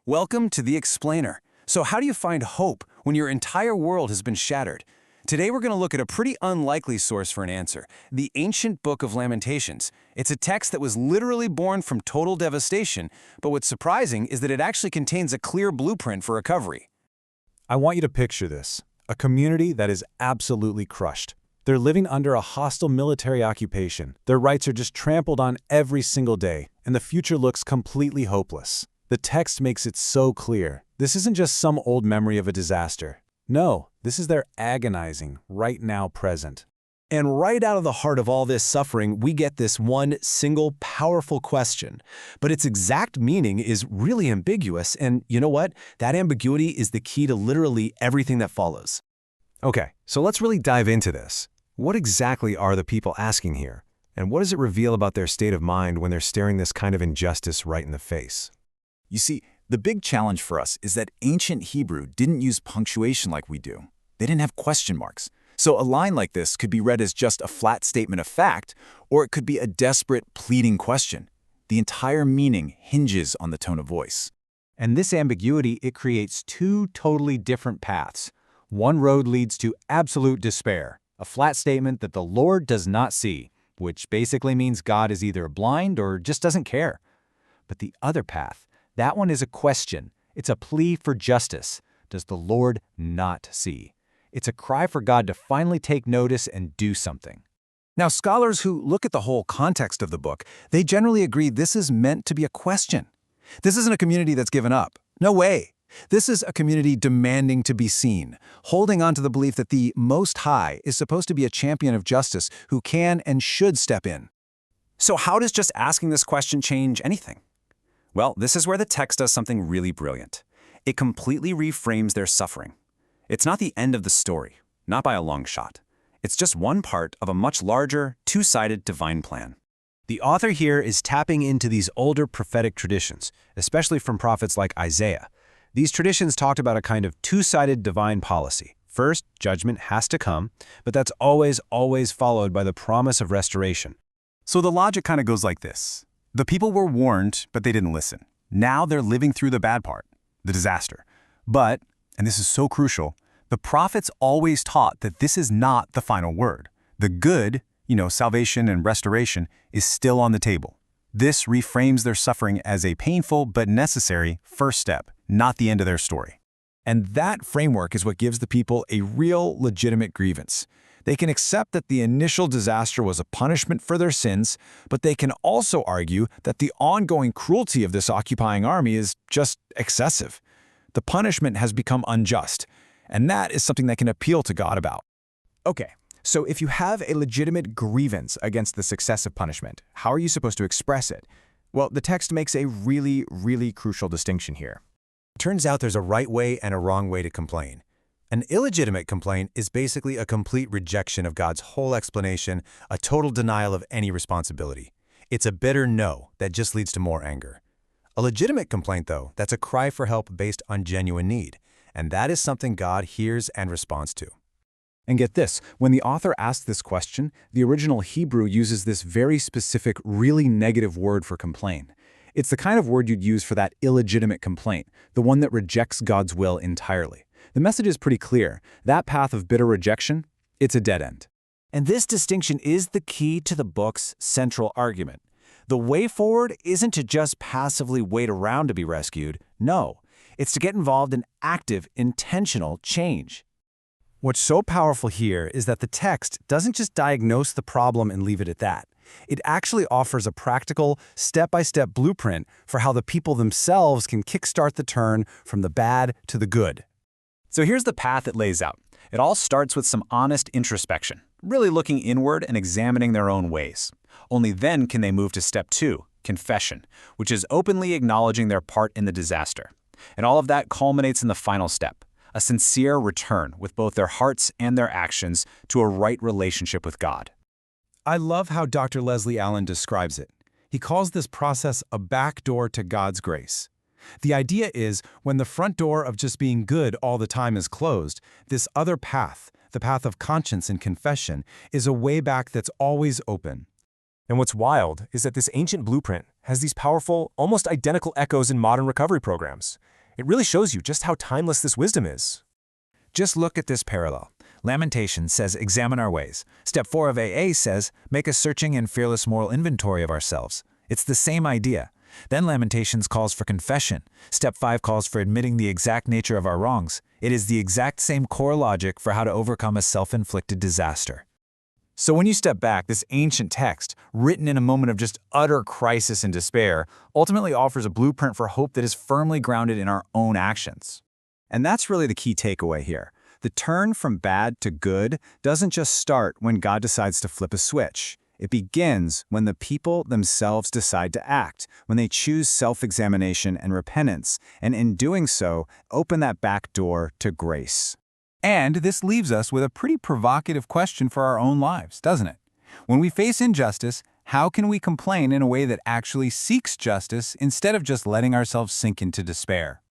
Welcome to The Explainer. So how do you find hope when your entire world has been shattered? Today we're going to look at a pretty unlikely source for an answer, the ancient book of Lamentations. It's a text that was literally born from total devastation, but what's surprising is that it actually contains a clear blueprint for recovery. I want you to picture this, a community that is absolutely crushed. They're living under a hostile military occupation. Their rights are just trampled on every single day, and the future looks completely hopeless. The text makes it so clear. This isn't just some old memory of a disaster. No, this is their agonizing, right now present. And right out of the heart of all this suffering, we get this one single powerful question. But its exact meaning is really ambiguous, and you know what? That ambiguity is the key to literally everything that follows. Okay, so let's really dive into this. What exactly are the people asking here? And what does it reveal about their state of mind when they're staring this kind of injustice right in the face? You see, the big challenge for us is that ancient Hebrew didn't use punctuation like we do. They didn't have question marks. So a line like this could be read as just a flat statement of fact, or it could be a desperate, pleading question. The entire meaning hinges on the tone of voice. And this ambiguity, it creates two totally different paths. One road leads to absolute despair, a flat statement that the Lord does not see, which basically means God is either blind or just doesn't care. But the other path, that one is a question. It's a plea for justice. Does the Lord not see? It's a cry for God to finally take notice and do something. Now, scholars who look at the whole context of the book, they generally agree this is meant to be a question. This isn't a community that's given up. No way. This is a community demanding to be seen, holding on to the belief that the Most High is supposed to be a champion of justice who can and should step in. So how does just asking this question change anything? Well, this is where the text does something really brilliant. It completely reframes their suffering. It's not the end of the story, not by a long shot. It's just one part of a much larger, two-sided divine plan. The author here is tapping into these older prophetic traditions, especially from prophets like Isaiah. These traditions talked about a kind of two-sided divine policy. First, judgment has to come, but that's always followed by the promise of restoration. So the logic kind of goes like this. The people were warned, but they didn't listen. Now they're living through the bad part, the disaster. But, and this is so crucial, the prophets always taught that this is not the final word. The good, salvation and restoration, is still on the table. This reframes their suffering as a painful but necessary first step, not the end of their story. And that framework is what gives the people a real, legitimate grievance. They can accept that the initial disaster was a punishment for their sins, but they can also argue that the ongoing cruelty of this occupying army is just excessive. The punishment has become unjust, and that is something they can appeal to God about. Okay, so if you have a legitimate grievance against the successive punishment, how are you supposed to express it? Well, the text makes a really crucial distinction here. Turns out there's a right way and a wrong way to complain. An illegitimate complaint is basically a complete rejection of God's whole explanation, a total denial of any responsibility. It's a bitter no that just leads to more anger. A legitimate complaint, though, that's a cry for help based on genuine need, and that is something God hears and responds to. And get this, when the author asks this question, the original Hebrew uses this very specific, really negative word for complain. It's the kind of word you'd use for that illegitimate complaint, the one that rejects God's will entirely. The message is pretty clear. That path of bitter rejection, it's a dead end. And this distinction is the key to the book's central argument. The way forward isn't to just passively wait around to be rescued. No, it's to get involved in active, intentional change. What's so powerful here is that the text doesn't just diagnose the problem and leave it at that. It actually offers a practical, step-by-step blueprint for how the people themselves can kickstart the turn from the bad to the good. So here's the path it lays out. It all starts with some honest introspection, really looking inward and examining their own ways. Only then can they move to step 2, confession, which is openly acknowledging their part in the disaster. And all of that culminates in the final step, a sincere return with both their hearts and their actions to a right relationship with God. I love how Dr. Leslie Allen describes it. He calls this process a back door to God's grace. The idea is, when the front door of just being good all the time is closed, this other path, the path of conscience and confession, is a way back that's always open. And what's wild is that this ancient blueprint has these powerful, almost identical echoes in modern recovery programs. It really shows you just how timeless this wisdom is. Just look at this parallel. Lamentations says, examine our ways. Step 4 of AA says, make a searching and fearless moral inventory of ourselves. It's the same idea. Then Lamentations calls for confession. Step 5 calls for admitting the exact nature of our wrongs. It is the exact same core logic for how to overcome a self-inflicted disaster. So when you step back, this ancient text, written in a moment of just utter crisis and despair, ultimately offers a blueprint for hope that is firmly grounded in our own actions. And that's really the key takeaway here. The turn from bad to good doesn't just start when God decides to flip a switch. It begins when the people themselves decide to act, when they choose self-examination and repentance, and in doing so, open that back door to grace. And this leaves us with a pretty provocative question for our own lives, doesn't it? When we face injustice, how can we complain in a way that actually seeks justice instead of just letting ourselves sink into despair?